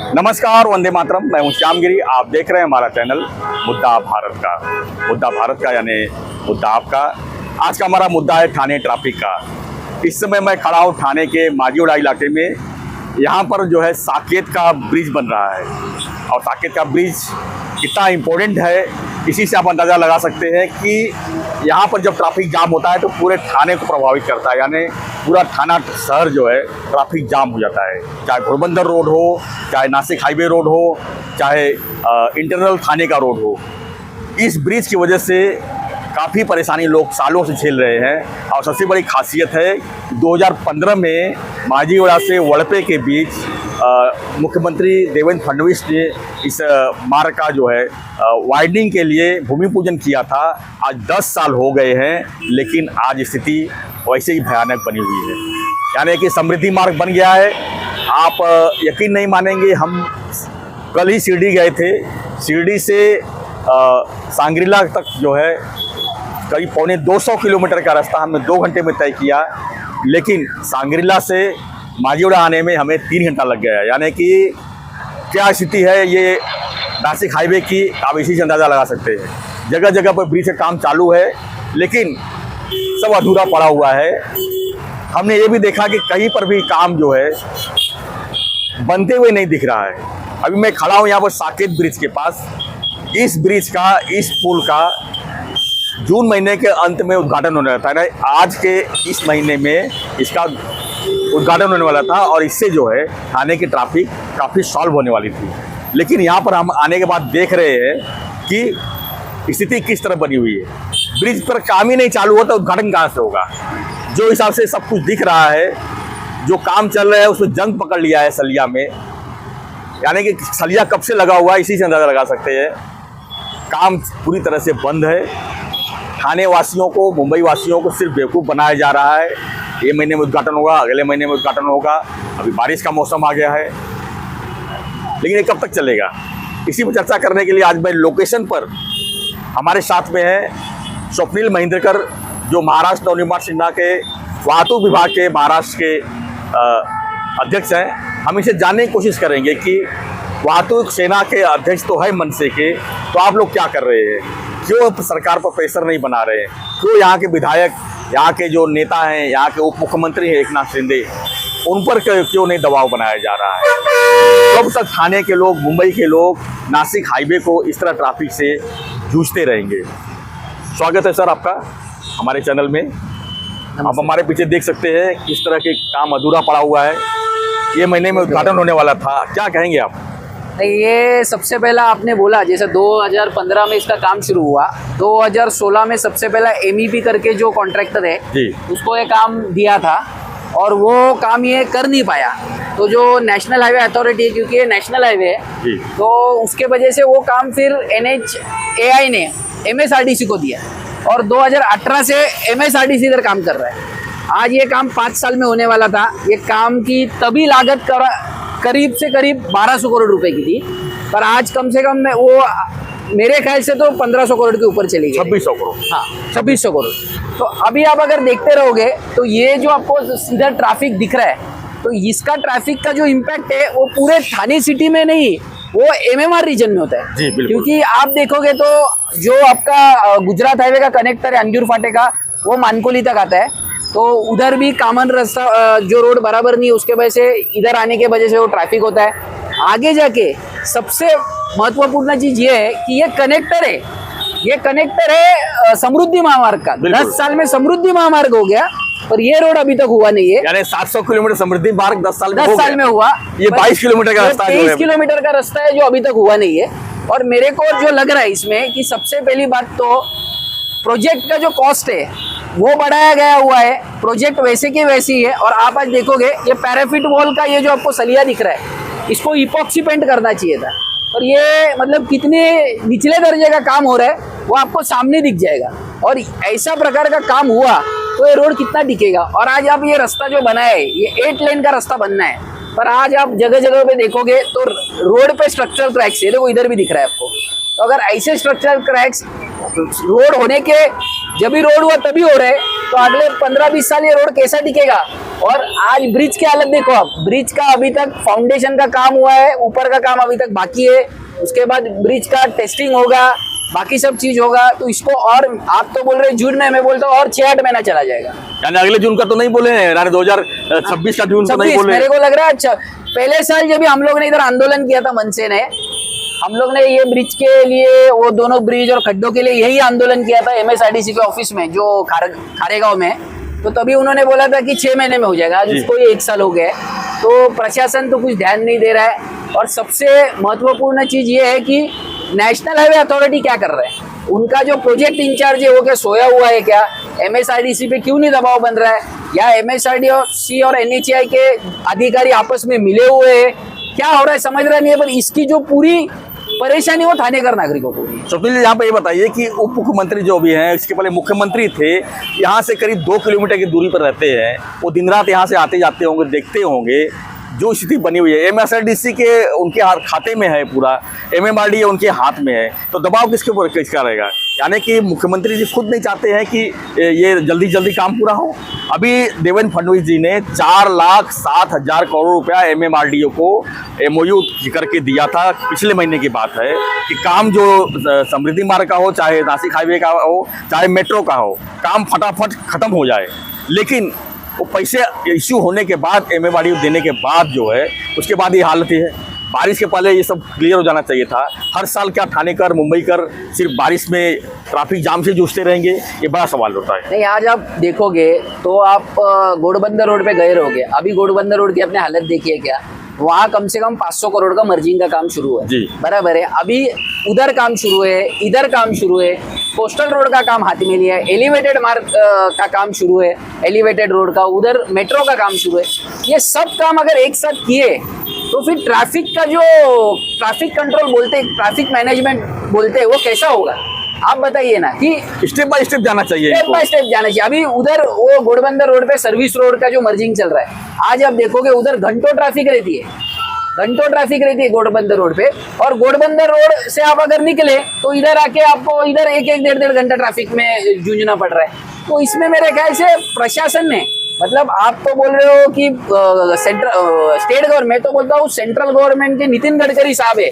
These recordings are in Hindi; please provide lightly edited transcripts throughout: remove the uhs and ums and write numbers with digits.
नमस्कार, वंदे मातरम। मैं हूं श्यामगिरी। आप देख रहे हैं हमारा चैनल मुद्दा भारत का। मुद्दा भारत का यानी मुद्दा आपका। आज का हमारा मुद्दा है थाने ट्रैफिक का। इस समय मैं खड़ा हूं थाने के माजीवाड़ा इलाके में। यहाँ पर जो है साकेत का ब्रिज बन रहा है और साकेत का ब्रिज कितना इम्पोर्टेंट है इसी से आप अंदाज़ा लगा सकते हैं कि यहाँ पर जब ट्रैफिक जाम होता है तो पूरे थाने को प्रभावित करता है, यानी पूरा थाना शहर जो है ट्रैफिक जाम हो जाता है। चाहे घोड़बंदर रोड हो, चाहे नासिक हाईवे रोड हो, चाहे इंटरनल थाने का रोड हो। इस ब्रिज की वजह से काफ़ी परेशानी लोग सालों से झेल रहे हैं। और सबसे बड़ी खासियत है 2015 में माजीवाड़ा से वड़पे के बीच मुख्यमंत्री देवेंद्र फडणवीस ने इस मार्ग का जो है वाइडनिंग के लिए भूमि पूजन किया था। आज 10 साल हो गए हैं, लेकिन आज स्थिति वैसे ही भयानक बनी हुई है, यानी कि समृद्धि मार्ग बन गया है। आप यकीन नहीं मानेंगे, हम कल ही शिरडी गए थे। शिरडी से सांग्रीला तक जो है करीब पौने 200 किलोमीटर का रास्ता हमने 2 घंटे में तय किया, लेकिन सांग्रीला से माजीवाड़ा आने में हमें 3 घंटा लग गया। यानी कि क्या स्थिति है ये नासिक हाईवे की, आप इसी से अंदाज़ा लगा सकते हैं। जगह जगह पर ब्रिज का काम चालू है, लेकिन सब अधूरा पड़ा हुआ है। हमने ये भी देखा कि कहीं पर भी काम जो है बनते हुए नहीं दिख रहा है। अभी मैं खड़ा हूँ यहाँ पर साकेत ब्रिज के पास। इस ब्रिज का, इस पुल का जून महीने के अंत में उद्घाटन होने वाला था। आज के इस महीने में इसका उद्घाटन होने वाला था और इससे जो है थाने की ट्रैफिक काफ़ी सॉल्व होने वाली थी। लेकिन यहाँ पर हम आने के बाद देख रहे हैं कि स्थिति किस तरह बनी हुई है। ब्रिज पर काम ही नहीं चालू होता, उद्घाटन कहाँ से होगा। जो हिसाब से सब कुछ दिख रहा है, जो काम चल रहा है उसमें जंग पकड़ लिया है सलिया में, यानी कि सलिया कब से लगा हुआ है इसी से अंदाज़ा लगा सकते हैं। काम पूरी तरह से बंद है। थाने वासियों को, मुंबई वासियों को सिर्फ बेवकूफ़ बनाया जा रहा है। ये महीने में उद्घाटन होगा, अगले महीने में उद्घाटन होगा। अभी बारिश का मौसम आ गया है, लेकिन ये कब तक चलेगा, इसी पर चर्चा करने के लिए आज मैं लोकेशन पर हमारे साथ में है स्वप्निल महिंद्रकर, जो महाराष्ट्र नवनिर्माण सेना के वाहतूक विभाग के महाराष्ट्र के अध्यक्ष हैं। हम इसे जानने की कोशिश करेंगे कि वाहतूक सेना के अध्यक्ष तो है मनसे के, तो आप लोग क्या कर रहे हैं, क्यों सरकार पर प्रेशर नहीं बना रहे हैं, क्यों यहाँ के विधायक, यहाँ के जो नेता हैं, यहाँ के उप मुख्यमंत्री हैं एकनाथ शिंदे, उन पर क्यों नहीं दबाव बनाया जा रहा है। कब तक थाने के लोग, मुंबई के लोग नासिक हाईवे को इस तरह ट्रैफिक से जूझते रहेंगे। स्वागत है सर आपका हमारे चैनल में। आप हमारे पीछे देख सकते हैं किस तरह के काम अधूरा पड़ा हुआ है। ये महीने में उद्घाटन होने वाला था, क्या कहेंगे आप? ये सबसे पहला आपने बोला, जैसे 2015 में इसका काम शुरू हुआ, 2016 में सबसे पहला MEP करके जो कॉन्ट्रैक्टर है जी, उसको ये काम दिया था और वो काम ये कर नहीं पाया। तो जो नेशनल हाईवे अथॉरिटी है, क्योंकि ये नेशनल हाईवे है, तो उसके वजह से वो काम फिर NHAI ने MSRDC को दिया और 2018 से MSRDC इधर काम कर रहा है। आज ये काम 5 साल में होने वाला था। ये काम की तभी लागत करीब से करीब 1200 करोड़ रुपए की थी, पर आज कम से कम वो मेरे ख्याल से तो 1500 करोड़ के ऊपर चली गई। 2600 करोड़। हाँ, 2600 करोड़। तो अभी आप अगर देखते रहोगे तो ये जो आपको सीधा ट्रैफिक दिख रहा है, तो इसका ट्रैफिक का जो इम्पैक्ट है वो पूरे थाने सिटी में नहीं, वो MMR रीजन में होता है। जी, बिल्कुल। क्योंकि आप देखोगे तो जो आपका गुजरात हाईवे का कनेक्टर है अंजूर फाटे का, वो मानकोली तक आता है। तो उधर भी कॉमन रास्ता, जो रोड बराबर नहीं है, उसके वजह से इधर आने के वजह से वो ट्रैफिक होता है। आगे जाके सबसे महत्वपूर्ण चीज ये है कि ये कनेक्टर है समृद्धि महामार्ग का। 10 साल में समृद्धि महामार्ग हो गया, पर ये रोड अभी तक हुआ नहीं है। यानी 700 किलोमीटर समृद्धि मार्ग 10 साल में हुआ। ये 22 किलोमीटर का रास्ता है, 23 किलोमीटर का रास्ता है जो अभी तक हुआ नहीं है। और मेरे को जो लग रहा है इसमें कि सबसे पहली बात तो प्रोजेक्ट का जो कॉस्ट है वो बढ़ाया गया हुआ है। प्रोजेक्ट वैसे की वैसी है। और आप आज देखोगे ये पैराफिट वॉल का ये जो आपको सलिया दिख रहा है, इसको इपॉक्सी पेंट करना चाहिए था, और ये मतलब कितने निचले दर्जे का काम हो रहा है वो आपको सामने दिख जाएगा। और ऐसा प्रकार का काम हुआ तो ये रोड कितना टिकेगा। और आज आप ये रास्ता जो बना है, ये 8 लेन का रास्ता बनना है, पर आज आप जगह जगह पे देखोगे तो रोड पे स्ट्रक्चरल क्रैक्स है। देखो इधर भी दिख रहा है आपको। तो अगर ऐसे स्ट्रक्चरल क्रैक्स रोड होने के, जब भी रोड हुआ तभी हो रहे, तो अगले 15-20 साल ये रोड कैसा टिकेगा और आज ब्रिज की हालत देखो, आप ब्रिज का अभी तक फाउंडेशन का काम हुआ है, ऊपर का काम अभी तक बाकी है, उसके बाद ब्रिज का टेस्टिंग होगा, बाकी सब चीज होगा। तो इसको, और आप तो बोल रहे हैं जून में, मैं बोलता हूँ और 6-8 महीना चला जाएगा। यानी अगले जून का तो नहीं बोले हैं, 2026 का जून तो नहीं 26 बोले। मेरे को लग रहा है। अच्छा, पहले साल जब भी हम लोग ने इधर आंदोलन किया था, मनसे ने, हम लोग ने ये ब्रिज के लिए, वो दोनों ब्रिज और खड्डों के लिए यही आंदोलन किया था MSRDC के ऑफिस में, जो खारेगांव में। तो तभी उन्होंने बोला था कि 6 महीने में हो जाएगा। आज उसको ये 1 साल हो गया है। तो प्रशासन तो कुछ ध्यान नहीं दे रहा है। और सबसे महत्वपूर्ण चीज ये है कि नेशनल हाईवे अथॉरिटी क्या कर रहा है, उनका जो प्रोजेक्ट इंचार्ज है वो क्या सोया हुआ है क्या? MSRDC पे क्यों नहीं दबाव बन रहा है? या MSRDC और NHAI के अधिकारी आपस में मिले हुए हैं? क्या हो रहा है समझ रहा नहीं है। पर इसकी जो पूरी परेशानी वो थानेकर नागरिकों को है। स्वप्निल जी, यहाँ पे ये बताइए कि उप मुख्यमंत्री जो भी हैं, इसके पहले मुख्यमंत्री थे, यहाँ से करीब 2 किलोमीटर की दूरी पर रहते हैं, वो दिन रात यहाँ से आते जाते होंगे, देखते होंगे जो स्थिति बनी हुई है। MSRDC के उनके खाते में है पूरा, MMRDA उनके हाथ में है, तो दबाव किसके ऊपर किसका रहेगा? यानी कि मुख्यमंत्री जी खुद नहीं चाहते हैं कि ये जल्दी जल्दी काम पूरा हो। अभी देवेंद्र फडणवीस जी ने 4,07,000 करोड़ रुपया MMRDA को MOU करके दिया था। पिछले महीने की बात है कि काम जो समृद्धि मार्ग का हो, चाहे नासिक हाईवे का हो, चाहे मेट्रो का हो, काम फटाफट खत्म हो जाए। लेकिन वो पैसे इश्यू होने के बाद, MMRDA देने के बाद जो है, उसके बाद ये हालत है। बारिश के पहले ये सब क्लियर हो जाना चाहिए था। हर साल क्या ठाणेकर, मुंबईकर सिर्फ बारिश में ट्रैफिक जाम से जूझते रहेंगे, ये बड़ा सवाल होता है। नहीं, आज आप देखोगे तो आप घोड़बंदर रोड पे गए रहोगे। अभी घोड़बंदर रोड की अपने हालत देखिए क्या, वहाँ कम से कम 500 करोड़ का मर्जिंग का काम शुरू है जी, बराबर है। अभी उधर काम शुरू है, इधर काम शुरू है, कोस्टल रोड का काम हाथ में लिया है, एलिवेटेड मार्ग का काम शुरू है, एलिवेटेड रोड का, उधर मेट्रो का काम शुरू है। ये सब काम अगर एक साथ किए तो फिर ट्रैफिक का जो ट्रैफिक कंट्रोल बोलते हैं, ट्रैफिक मैनेजमेंट बोलते हैं, वो कैसा होगा? आप बताइए ना कि स्टेप बाय स्टेप जाना चाहिए, स्टेप बाय स्टेप जाना चाहिए। अभी उधर वो घोड़बंदर रोड पे सर्विस रोड का जो मर्जिंग चल रहा है, आज आप देखोगे उधर घंटों ट्रैफिक रहती है, घंटों ट्रैफिक रहती है घोड़बंदर रोड पे। और घोड़बंदर रोड से आप अगर निकले तो इधर आके आपको इधर 1-1, 1.5 घंटा ट्रैफिक में जूझना पड़ रहा है। तो इसमें मेरे ख्याल से प्रशासन ने, मतलब आप तो बोल रहे हो कि स्टेट गवर्नमेंट, तो बोलता हूँ सेंट्रल गवर्नमेंट के नितिन गडकरी साहब है,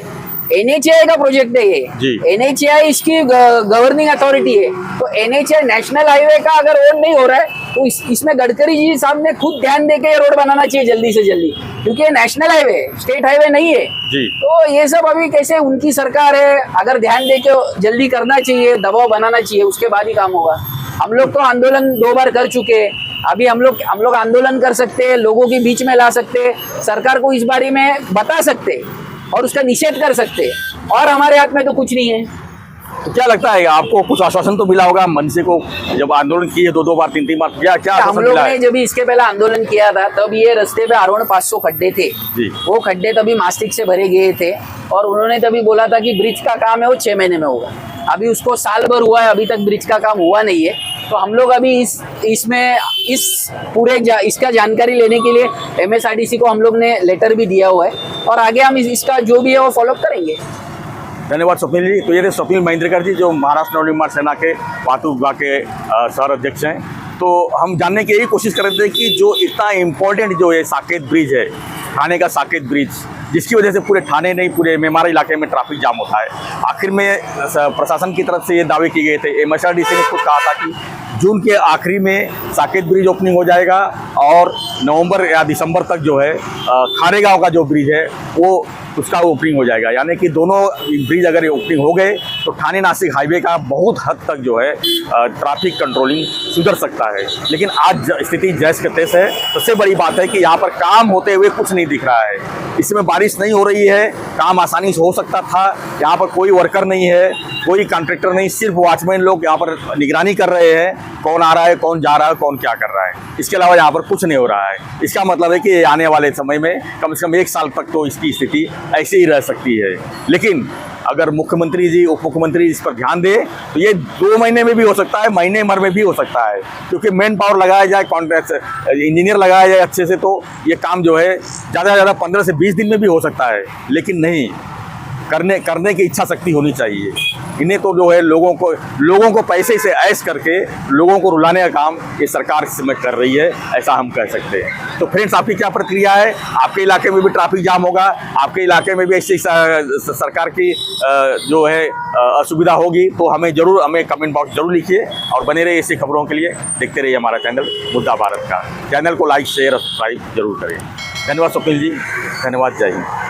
NHAI का प्रोजेक्ट है ये। NHAI इसकी गवर्निंग अथॉरिटी है। तो NHAI नेशनल हाईवे का अगर रोड नहीं हो रहा है तो इसमें गडकरी जी साहब ने खुद ध्यान देके ये रोड बनाना चाहिए जल्दी से जल्दी, क्योंकि ये नेशनल हाईवे, स्टेट हाईवे नहीं है जी। तो ये सब अभी कैसे, उनकी सरकार है, अगर ध्यान देके जल्दी करना चाहिए, दबाव बनाना चाहिए, उसके बाद ही काम होगा। हम लोग तो आंदोलन 2 बार कर चुके हैं। अभी हम लोग आंदोलन कर सकते हैं, लोगों के बीच में ला सकते हैं, सरकार को इस बारे में बता सकते हैं और उसका निषेध कर सकते हैं, और हमारे हाथ में तो कुछ नहीं है। तो क्या लगता है, आपको कुछ आश्वासन तो मिला होगा मनसे को, जब आंदोलन किए 2-2 बार 3-3 बार, क्या हम लोग ने जब इसके पहले आंदोलन किया था तब ये रास्ते पे अराउंड 500 खड्डे थे जी। वो खड्डे तभी मास्टिक से भरे गए थे और उन्होंने तभी बोला था कि ब्रिज का काम है वो 6 महीने में होगा। अभी उसको साल भर हुआ है, अभी तक ब्रिज का काम हुआ नहीं है। तो हम लोग अभी इस पूरे इसका जानकारी लेने के लिए MSRDC को हम लोग ने लेटर भी दिया हुआ है और आगे हम इसका जो भी है वो फॉलोअप करेंगे। धन्यवाद स्वप्निल जी। तो ये थे स्वप्निल महेंद्रकर जी, जो महाराष्ट्र नवनिर्माण सेना के वाहतूक विभाग के शहर अध्यक्ष हैं। तो हम जानने की यही कोशिश कर रहे थे कि जो इतना इम्पोर्टेंट जो ये साकेत ब्रिज है, ठाणे का साकेत ब्रिज, जिसकी वजह से पूरे ठाणे नहीं पूरे मेमारा इलाके में ट्रैफिक जाम होता है, आखिर में प्रशासन की तरफ से ये दावे किए गए थे। MSRDC ने खुद कहा था कि जून के आखिरी में साकेत ब्रिज ओपनिंग हो जाएगा और नवंबर या दिसंबर तक जो है खारेगांव का जो ब्रिज है वो उसका ओपनिंग हो जाएगा। यानी कि दोनों ब्रिज अगर ओपनिंग हो गए तो ठाणे नासिक हाईवे का बहुत हद तक जो है ट्रैफिक कंट्रोलिंग सुधर सकता है। लेकिन आज स्थिति जैसे का तैसे है। सबसे बड़ी बात है कि यहाँ पर काम होते हुए कुछ नहीं दिख रहा है। इसमें बारिश नहीं हो रही है, काम आसानी से हो सकता था। यहाँ पर कोई वर्कर नहीं है, कोई कॉन्ट्रैक्टर नहीं, सिर्फ वॉचमैन लोग यहाँ पर निगरानी कर रहे हैं, कौन आ रहा है, कौन जा रहा है, कौन क्या कर रहा है। इसके अलावा यहाँ पर कुछ नहीं हो रहा है। इसका मतलब है कि आने वाले समय में कम से कम 1 साल तक तो इसकी स्थिति ऐसे ही रह सकती है। लेकिन अगर मुख्यमंत्री जी, उप मुख्यमंत्री इस पर ध्यान दे तो ये 2 महीने में भी हो सकता है, महीने भर में भी हो सकता है, क्योंकि मैन पावर लगाया जाए, कॉन्ट्रैक्ट इंजीनियर लगाया जाए अच्छे से, तो ये काम जो है ज़्यादा से ज़्यादा 15 से 20 दिन में भी हो सकता है। लेकिन नहीं, करने की इच्छा शक्ति होनी चाहिए। इन्हें तो जो है लोगों को पैसे से ऐश करके लोगों को रुलाने का काम ये सरकार इस समय कर रही है, ऐसा हम कह सकते हैं। तो फ्रेंड्स, आपकी क्या प्रतिक्रिया है? आपके इलाके में भी ट्रैफिक जाम होगा? आपके इलाके में भी ऐसी सरकार की जो है असुविधा होगी? तो हमें कमेंट बॉक्स जरूर लिखिए और बने रहिए ऐसी खबरों के लिए। देखते रहिए हमारा चैनल मुद्दा भारत का। चैनल को लाइक शेयर और सब्सक्राइब जरूर करें। धन्यवाद स्वप्निल जी, धन्यवाद, जय हिंद।